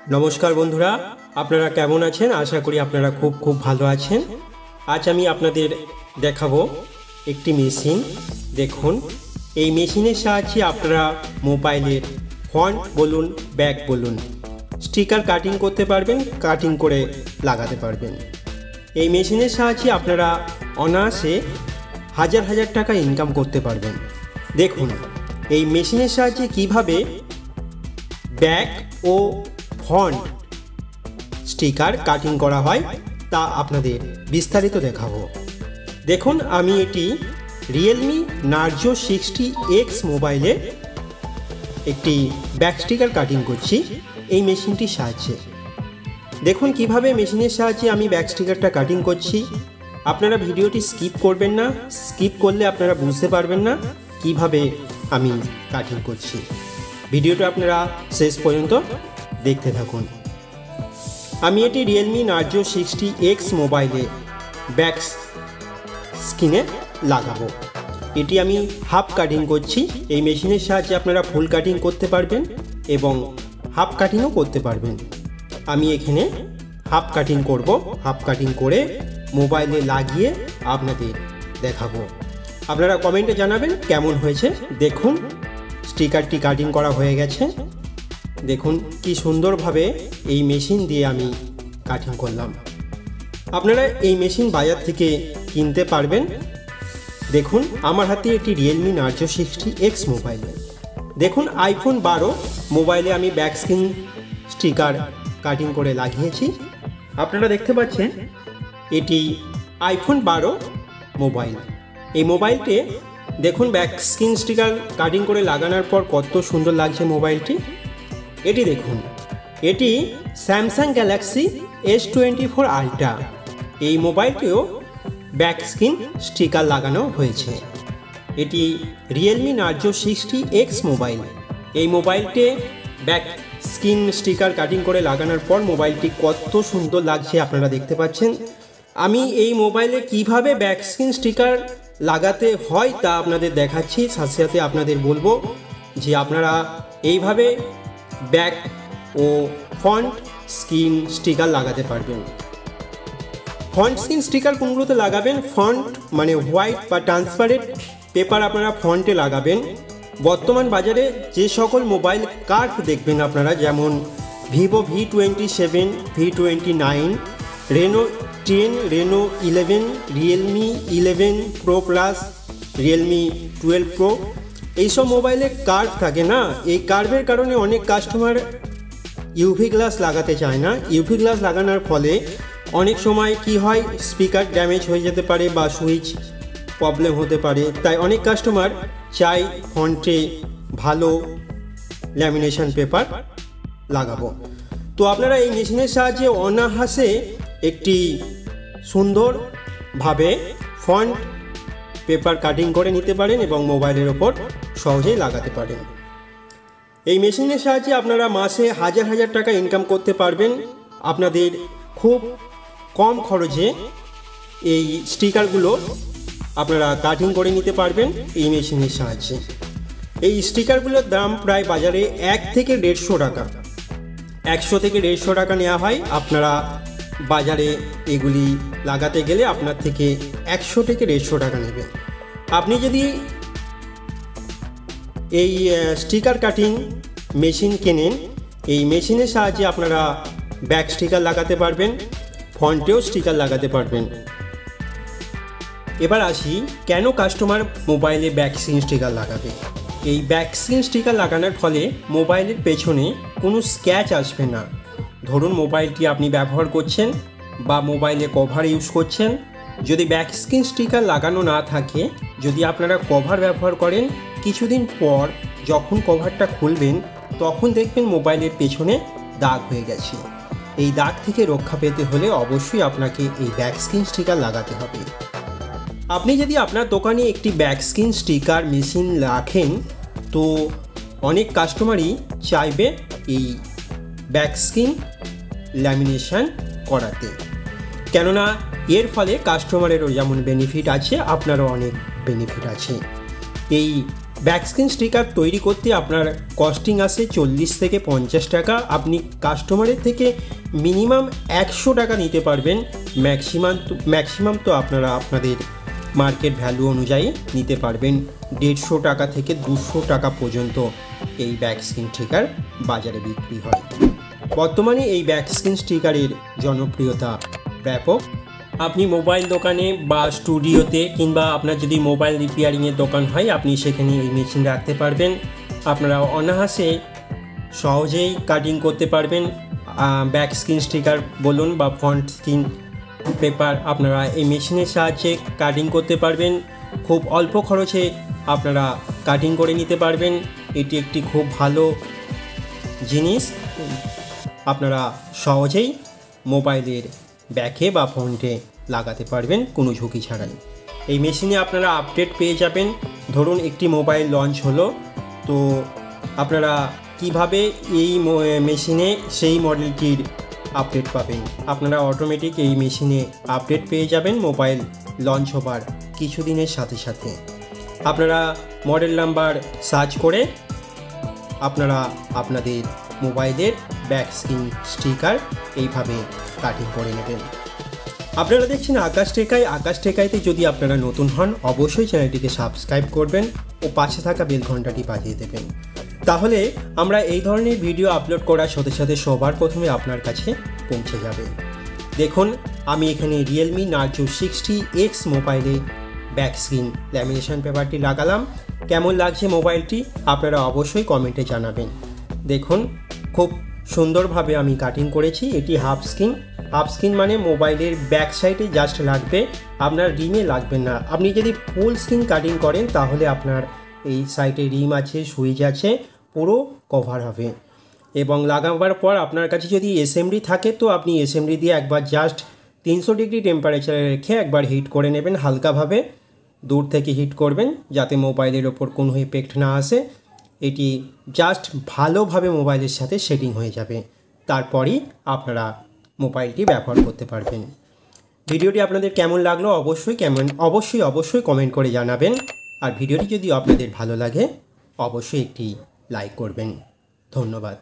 नमस्कार बंधुरा आपनारा केमन आछेन आशा करी आपनारा खूब खूब भालो आछेन। आज आमी आपनादेर देखाबो एकटी मेशिन। देखुन এই মেশিনের সাহায্যে আপনারা মোবাইলের ফন্ট বলুন ব্যাক বলুন স্টিকার কাটিং করতে পারবেন, কাটিং করে লাগাতে পারবেন। এই মেশিনের সাহায্যে আপনারা অনায়াসে হাজার হাজার টাকা ইনকাম করতে পারবেন। দেখুন এই মেশিনের সাহায্যে কিভাবে ব্যাক ও ফন্ট স্টিকার কাটিং করা হয় তা আপনাদের বিস্তারিত দেখাবো। দেখুন আমি এটি Realme Narzo 60X মোবাইলে একটি ব্যাক স্টিকার কাটিং করছি এই মেশিনটির সাহায্যে। দেখুন কিভাবে মেশিনের সাহায্যে আমি ব্যাক স্টিকারটা কাটিং করছি। আপনারা ভিডিওটি স্কিপ করবেন না, স্কিপ করলে আপনারা বুঝতে পারবেন না কিভাবে আমি কাটিং করছি। ভিডিওটা আপনারা শেষ পর্যন্ত দেখতে থাকুন। আমি এটি Realme Narzo 60X মোবাইলে ব্যাক স্ক্রিনে লাগাবো। এটি আমি হাফ কাটিং করছি। এই মেশিনের সাহায্যে আপনারা ফুল কাটিং করতে পারবেন এবং হাফ কাটিংও করতে পারবেন। আমি এখানে হাফ কাটিং করব। হাফ কাটিং করে মোবাইলে লাগিয়ে আপনাদের দেখাবো। আপনারা কমেন্টে জানাবেন কেমন হয়েছে। দেখুন স্টিকারটি কাটিং করা হয়ে গেছে। দেখুন কি সুন্দরভাবে এই মেশিন দিয়ে আমি কাটিং করলাম। আপনারা এই মেশিন বাজার থেকে কিনতে পারবেন। দেখুন আমার হাতে এটি Realme Narzo 60X মোবাইল। দেখুন iPhone 12 মোবাইলে আমি ব্যাক স্ক্রিন স্টিকার কাটিং করে লাগিয়েছি। আপনারা দেখতে পাচ্ছেন এটি iPhone 12 মোবাইল। এই মোবাইলটি দেখুন ব্যাক স্ক্রিন স্টিকার কাটিং করে লাগানোর পর কত সুন্দর লাগছে মোবাইলটি। এটি দেখুন এটি Samsung Galaxy S24 Ultra। এই মোবাইলটিও ব্যাক স্ক্রিন স্টিকার লাগানো হয়েছে। এটি Realme Narzo 60X মোবাইল। এই মোবাইলটি ব্যাক স্ক্রিন স্টিকার কাটিং করে লাগানোর পর মোবাইলটি কত সুন্দর লাগছে আপনারা দেখতে পাচ্ছেন। আমি এই মোবাইলে কিভাবে ব্যাক স্ক্রিন স্টিকার লাগাতে হয় তা আপনাদের দেখাচ্ছি। সাথে সাথে আপনাদের বলবো যে আপনারা এইভাবে ব্যাক ও ফন্ট স্ক্রিন স্টিকার লাগাতে পারবেন। ফন্ট স্ক্রিন স্টিকার কোনগুলোতে লাগাবেন? ফন্ট মানে হোয়াইট বা ট্রান্সপারেন্ট পেপার আপনারা ফন্টে লাগাবেন। বর্তমান বাজারে যে সকল মোবাইল কার্ভ দেখবেন আপনারা, যেমন Vivo V27, V29, Reno 10, Reno 11, Realme 11 Pro Plus, Realme 12 Pro, এইসব মোবাইলে কার্ভ থাকে না। এই কার্ভের কারণে অনেক কাস্টমার ইউভি গ্লাস লাগাতে চায় না। ইউভি গ্লাস লাগানোর ফলে অনেক সময় কি হয়, স্পিকার ড্যামেজ হয়ে যেতে পারে বা সুইচ প্রবলেম হতে পারে। তাই অনেক কাস্টমার চাই ফন্টে ভালো ল্যামিনেশন পেপার লাগাবো। তো আপনারা এই মেশিনের সাহায্যে অনায়াসে একটি সুন্দরভাবে ফন্ট পেপার কাটিং করে নিতে পারেন এবং মোবাইলের ওপর সহজেই লাগাতে পারেন। এই মেশিনের সাহায্যে আপনারা মাসে হাজার হাজার টাকা ইনকাম করতে পারবেন। আপনাদের খুব কম খরচে এই স্টিকারগুলো আপনারা কাটিং করে নিতে পারবেন এই মেশিনের সাহায্যে। এই স্টিকারগুলোর দাম প্রায় বাজারে 1 থেকে 150 টাকা, 100 থেকে 150 টাকা নেওয়া হয়। আপনারা বাজারে এগুলি লাগাতে গেলে আপনার থেকে 100 থেকে 150 টাকা নেবে। আপনি যদি এই স্টিকার কাটিং মেশিন কেনেন, এই মেশিনের সাহায্যে আপনারা ব্যাক স্টিকার লাগাতে পারবেন, ফন্টেও স্টিকার লাগাতে পারবেন। এবার আসি কেন কাস্টমার মোবাইলে ব্যাক স্ক্রিন স্টিকার লাগাবে। এই ব্যাক স্ক্রিন স্টিকার লাগানোর ফলে মোবাইলের পেছনে কোনো স্ক্র্যাচ আসবে না। ধরুন মোবাইলটি আপনি ব্যবহার করছেন বা মোবাইলে কভার ইউজ করছেন, যদি ব্যাক স্ক্রিন স্টিকার লাগানো না থাকে, যদি আপনারা কভার ব্যবহার করেন, কিছুদিন পর যখন কভারটা খুলবেন তখন দেখবেন মোবাইলের পেছনে দাগ হয়ে গেছে। এই দাগ থেকে রক্ষা পেতে হলে অবশ্যই আপনাকে এই ব্যাক স্ক্রিন স্টিকার লাগাতে হবে। আপনি যদি আপনার দোকানে একটি ব্যাক স্ক্রিন স্টিকার মেশিন রাখেন তো অনেক কাস্টমারই চাইবে এই ব্যাক স্ক্রিন ল্যামিনেশন করাতে, কেননা এর ফলে কাস্টমারেরও যেমন বেনিফিট আছে আপনারও অনেক বেনিফিট আছে। এই ব্যাকস্ক্রিন স্টিকার তৈরি করতে আপনার কস্টিং আসে 40 থেকে 50 টাকা। আপনি কাস্টমারের থেকে মিনিমাম 100 টাকা নিতে পারবেন, ম্যাক্সিমাম তো আপনারা আপনাদের মার্কেট ভ্যালু অনুযায়ী নিতে পারবেন 150 টাকা থেকে 200 টাকা পর্যন্ত এই ব্যাকস্ক্রিন স্টিকার বাজারে বিক্রি হয়। বর্তমানে এই ব্যাকস্ক্রিন স্টিকারের জনপ্রিয়তা ব্যাপক। আপনি মোবাইল দোকানে বা স্টুডিওতে কিংবা আপনার যদি মোবাইল রিপেয়ারিংয়ের দোকান হয় আপনি সেখানে এই মেশিন রাখতে পারবেন। আপনারা অনায়াসে সহজেই কাটিং করতে পারবেন। ব্যাকস্ক্রিন স্টিকার বলুন বা ফ্রন্ট স্ক্রিন পেপার আপনারা এই মেশিনের সাহায্যে কাটিং করতে পারবেন। খুব অল্প খরচে আপনারা কাটিং করে নিতে পারবেন। এটি একটি খুব ভালো জিনিস। আপনারা সহজেই মোবাইলের ব্যাকে বা ফ্রন্টে লাগাতে পারবেন কোনো ঝুঁকি ছাড়াই। এই মেশিনে আপনারা আপডেট পেয়ে যাবেন। ধরুন একটি মোবাইল লঞ্চ হলো, তো আপনারা কিভাবে এই মেশিনে সেই মডেলটির আপডেট পাবেন। আপনারা অটোমেটিক এই মেশিনে আপডেট পেয়ে যাবেন মোবাইল লঞ্চ হবার কিছুদিনের সাথে সাথে। আপনারা মডেল নাম্বার সার্চ করে আপনারা আপনাদের মোবাইলের ব্যাকস্ক্রিন স্টিকার এইভাবে কাটিং করে নেবেন। আপনারা দেখছেন আকাশ টেকাইতে যদি আপনারা নতুন হন অবশ্যই চ্যানেলটিকে সাবস্ক্রাইব করবেন ও পাশে থাকা বেল ঘন্টাটি বাজিয়ে দেবেন। তাহলে আমরা এই ধরনের ভিডিও আপলোড করার সাথে সাথে সবার প্রথমে আপনার কাছে পৌঁছে যাবে। দেখুন আমি এখানে রিয়েলমি নার্জো 60X মোবাইলে ব্যাকস্ক্রিন ল্যামিনেশন পেপারটি লাগালাম। কেমন লাগছে মোবাইলটি আপনারা অবশ্যই কমেন্টে জানাবেন। দেখুন খুব সুন্দরভাবে আমি কাটিং করেছি। এটি হাফ স্ক্রিন মানে মোবাইলের ব্যাক সাইডে জাস্ট লাগবে, আপনার রিমে লাগবে না। আপনি যদি ফুল স্ক্রিন কাটিং করেন তাহলে আপনার এই সাইডে রিম আছে, সুইচ আছে, পুরো কভার হবে। এবং লাগাবার পর আপনার কাছে যদি এসএমডি থাকে তো আপনি এসএমডি দিয়ে একবার জাস্ট 300 ডিগ্রি টেম্পারেচারে রেখে একবার হিট করে নেবেন। হালকাভাবে দূর থেকে হিট করবেন যাতে মোবাইলের ওপর কোনো এফেক্ট না আসে। এটি জাস্ট ভালোভাবে মোবাইলের সাথে সেটিং হয়ে যাবে, তারপরই আপনারা মোবাইলটি ব্যবহার করতে পারবেন। ভিডিওটি আপনাদের কেমন লাগলো অবশ্যই কমেন্ট করে জানাবেন। আর ভিডিওটি যদি আপনাদের ভালো লাগে অবশ্যই একটি লাইক করবেন। ধন্যবাদ।